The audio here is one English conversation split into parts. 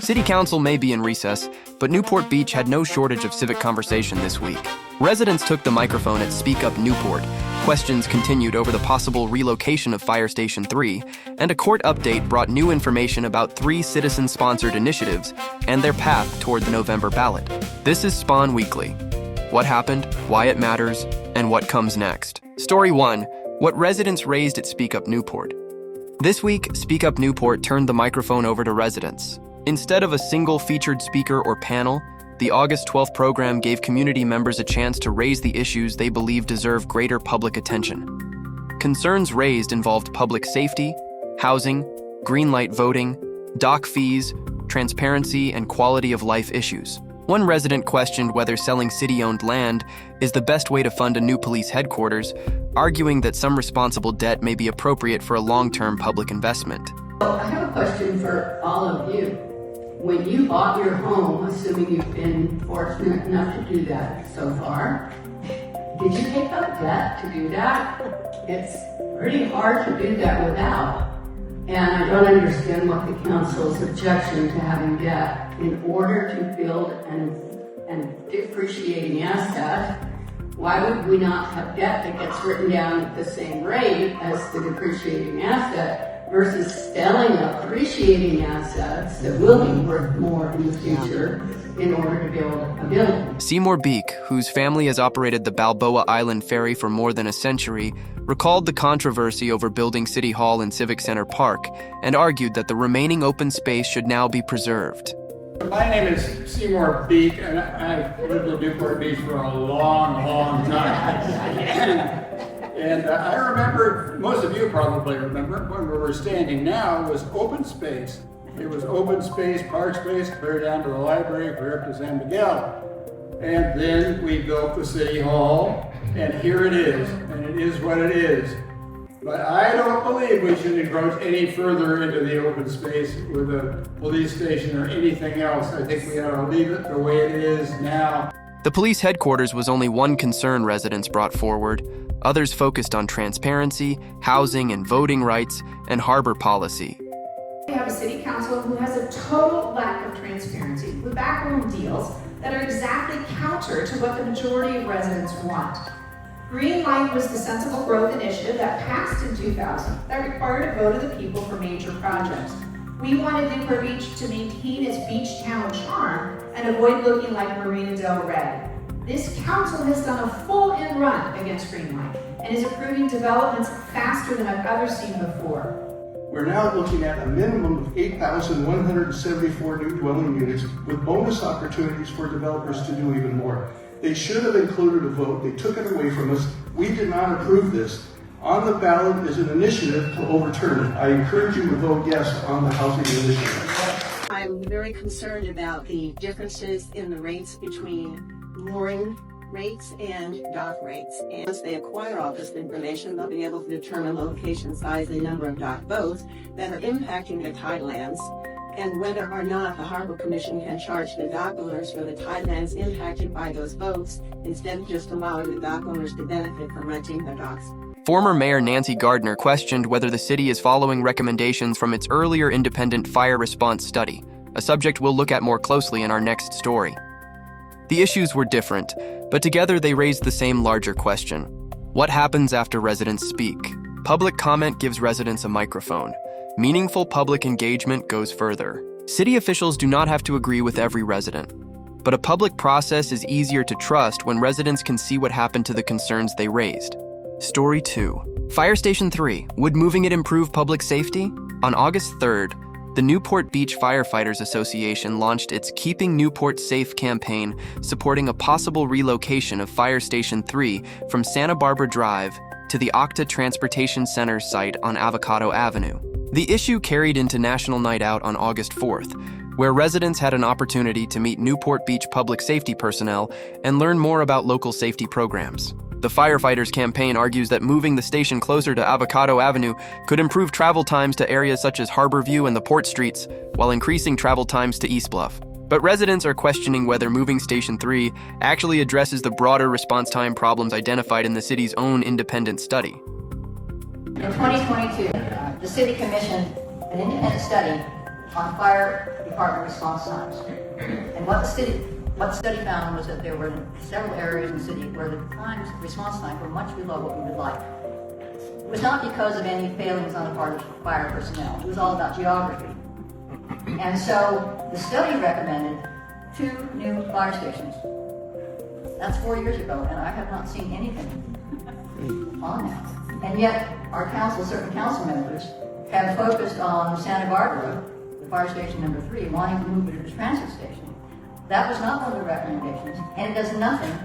City Council may be in recess, but Newport Beach had no shortage of civic conversation this week. Residents took the microphone at Speak Up Newport. Questions continued over the possible relocation of Fire Station 3, and a court update brought new information about 3 citizen-sponsored initiatives and their path toward the November ballot. This is SPON Weekly. What happened, why it matters, and what comes next. Story 1. What residents raised at Speak Up Newport. This week, Speak Up Newport turned the microphone over to residents. Instead of a single featured speaker or panel, the August 12th program gave community members a chance to raise the issues they believe deserve greater public attention. Concerns raised involved public safety, housing, green light voting, dock fees, transparency, and quality of life issues. One resident questioned whether selling city-owned land is the best way to fund a new police headquarters, arguing that some responsible debt may be appropriate for a long-term public investment. I have a question for all of you. When you bought your home, assuming you've been fortunate enough to do that so far, did you take up debt to do that? It's pretty hard to do that without. And I don't understand what the council's objection to having debt in order to build an depreciating asset. Why would we not have debt that gets written down at the same rate as the depreciating asset versus selling appreciating assets that will be worth more in the future in order to build a building? Seymour Beek, whose family has operated the Balboa Island Ferry for more than a century, recalled the controversy over building City Hall and Civic Center Park and argued that the remaining open space should now be preserved. My name is Seymour Beek, and I've lived in Newport Beach for a long time. And I remember, most of you probably remember, when we were standing now was open space. It was open space, park space, clear down to the library, clear up to San Miguel. And then we built the City Hall, and here it is, and it is what it is. But I don't believe we should encroach any further into the open space with a police station or anything else. I think we ought to leave it the way it is now. The police headquarters was only one concern residents brought forward. Others focused on transparency, housing and voting rights, and harbor policy. We have a city council who has a total lack of transparency with backroom deals that are exactly counter to what the majority of residents want. Green Light was the sensible growth initiative that passed in 2000 that required a vote of the people for major projects. We wanted Newport Beach to maintain its beach town charm and avoid looking like Marina del Rey. This council has done a full end run against Green Light and is approving developments faster than I've ever seen before. We're now looking at a minimum of 8,174 new dwelling units with bonus opportunities for developers to do even more. They should have included a vote. They took it away from us. We did not approve this. On the ballot is an initiative to overturn it. I encourage you to vote yes on the housing initiative. I'm very concerned about the differences in the rates between mooring rates and dock rates. And once they acquire all this information, they'll be able to determine location, size, and number of dock boats that are impacting the tidelands, and whether or not the Harbor Commission can charge the dock owners for the tidelands impacted by those boats instead of just allowing the dock owners to benefit from renting the docks. Former Mayor Nancy Gardner questioned whether the city is following recommendations from its earlier independent fire response study, a subject we'll look at more closely in our next story. The issues were different, but together they raised the same larger question. What happens after residents speak? Public comment gives residents a microphone. Meaningful public engagement goes further. City officials do not have to agree with every resident, but a public process is easier to trust when residents can see what happened to the concerns they raised. Story 2. Fire Station 3. Would moving it improve public safety? On August 3rd, the Newport Beach Firefighters Association launched its Keeping Newport Safe campaign, supporting a possible relocation of Fire Station 3 from Santa Barbara Drive to the Octa Transportation Center site on Avocado Avenue. The issue carried into National Night Out on August 4th, where residents had an opportunity to meet Newport Beach public safety personnel and learn more about local safety programs. The firefighters campaign argues that moving the station closer to Avocado Avenue could improve travel times to areas such as Harborview and the Port Streets, while increasing travel times to East Bluff. But residents are questioning whether moving Station 3 actually addresses the broader response time problems identified in the city's own independent study. In 2022, the City commissioned an independent study on fire department response times. And what the study found was that there were several areas in the city where the response times were much below what we would like. It was not because of any failings on the part of fire personnel. It was all about geography. And so the study recommended 2 new fire stations. That's 4 years ago, and I have not seen anything on that. And yet, our council, certain council members, have focused on Santa Barbara, the fire station number 3, wanting to move it to the transfer station. That was not one of the recommendations, and it does nothing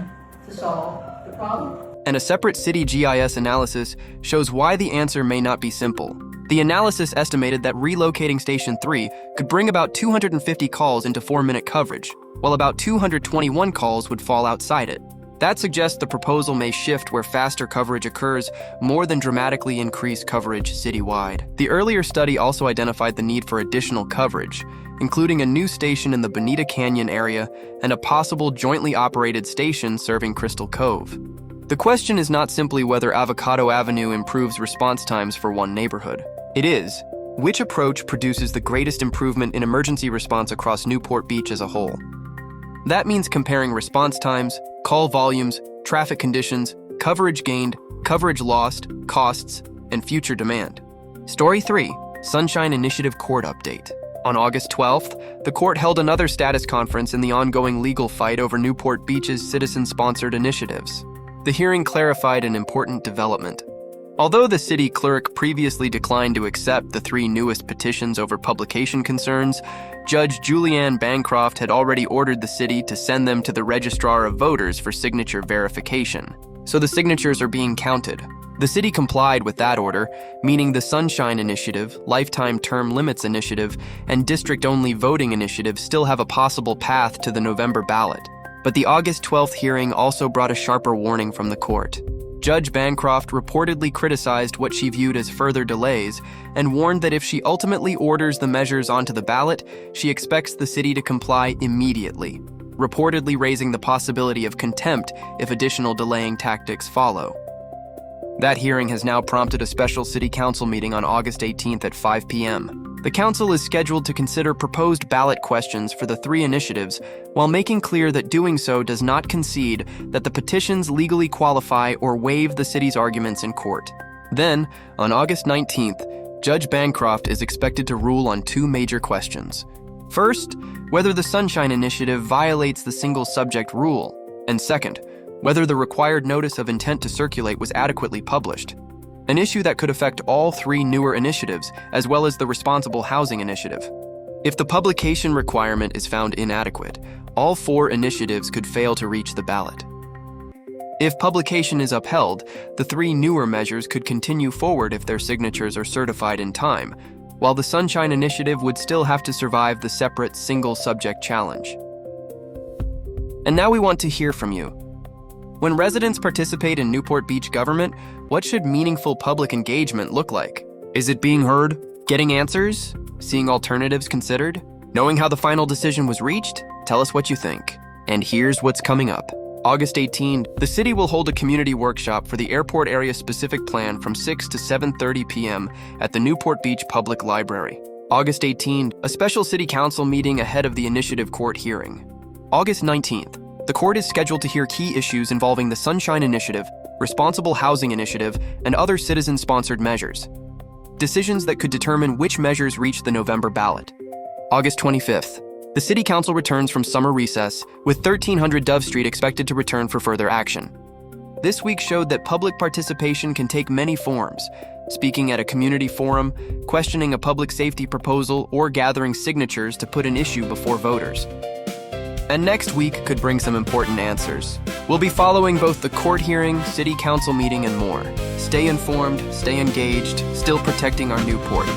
to solve the problem. And a separate city GIS analysis shows why the answer may not be simple. The analysis estimated that relocating Station 3 could bring about 250 calls into 4-minute coverage, while about 221 calls would fall outside it. That suggests the proposal may shift where faster coverage occurs more than dramatically increase coverage citywide. The earlier study also identified the need for additional coverage, including a new station in the Bonita Canyon area and a possible jointly operated station serving Crystal Cove. The question is not simply whether Avocado Avenue improves response times for one neighborhood. It is, which approach produces the greatest improvement in emergency response across Newport Beach as a whole? That means comparing response times, call volumes, traffic conditions, coverage gained, coverage lost, costs, and future demand. Story 3, Sunshine Initiative Court Update. On August 12th, the court held another status conference in the ongoing legal fight over Newport Beach's citizen-sponsored initiatives. The hearing clarified an important development. Although the city clerk previously declined to accept the 3 newest petitions over publication concerns, Judge Julianne Bancroft had already ordered the city to send them to the Registrar of Voters for signature verification. So the signatures are being counted. The city complied with that order, meaning the Sunshine Initiative, Lifetime Term Limits Initiative, and District-Only Voting Initiative still have a possible path to the November ballot. But the August 12th hearing also brought a sharper warning from the court. Judge Bancroft reportedly criticized what she viewed as further delays and warned that if she ultimately orders the measures onto the ballot, she expects the city to comply immediately, reportedly raising the possibility of contempt if additional delaying tactics follow. That hearing has now prompted a special city council meeting on August 18th at 5 p.m. The council is scheduled to consider proposed ballot questions for the 3 initiatives, while making clear that doing so does not concede that the petitions legally qualify or waive the city's arguments in court. Then, on August 19th, Judge Bancroft is expected to rule on 2 major questions. First, whether the Sunshine Initiative violates the single subject rule, and second, whether the required notice of intent to circulate was adequately published. An issue that could affect all 3 newer initiatives, as well as the Responsible Housing Initiative. If the publication requirement is found inadequate, all 4 initiatives could fail to reach the ballot. If publication is upheld, the 3 newer measures could continue forward if their signatures are certified in time, while the Sunshine Initiative would still have to survive the separate single-subject challenge. And now we want to hear from you. When residents participate in Newport Beach government, what should meaningful public engagement look like? Is it being heard, getting answers, seeing alternatives considered, knowing how the final decision was reached? Tell us what you think. And here's what's coming up. August 18, the city will hold a community workshop for the airport area specific plan from 6 to 7:30 p.m. at the Newport Beach Public Library. August 18, a special city council meeting ahead of the initiative court hearing. August 19th, the court is scheduled to hear key issues involving the Sunshine Initiative, Responsible Housing Initiative, and other citizen-sponsored measures. Decisions that could determine which measures reach the November ballot. August 25th, the City Council returns from summer recess, with 1300 Dove Street expected to return for further action. This week showed that public participation can take many forms: speaking at a community forum, questioning a public safety proposal, or gathering signatures to put an issue before voters. And next week could bring some important answers. We'll be following both the court hearing, city council meeting, and more. Stay informed, stay engaged, still protecting our Newport.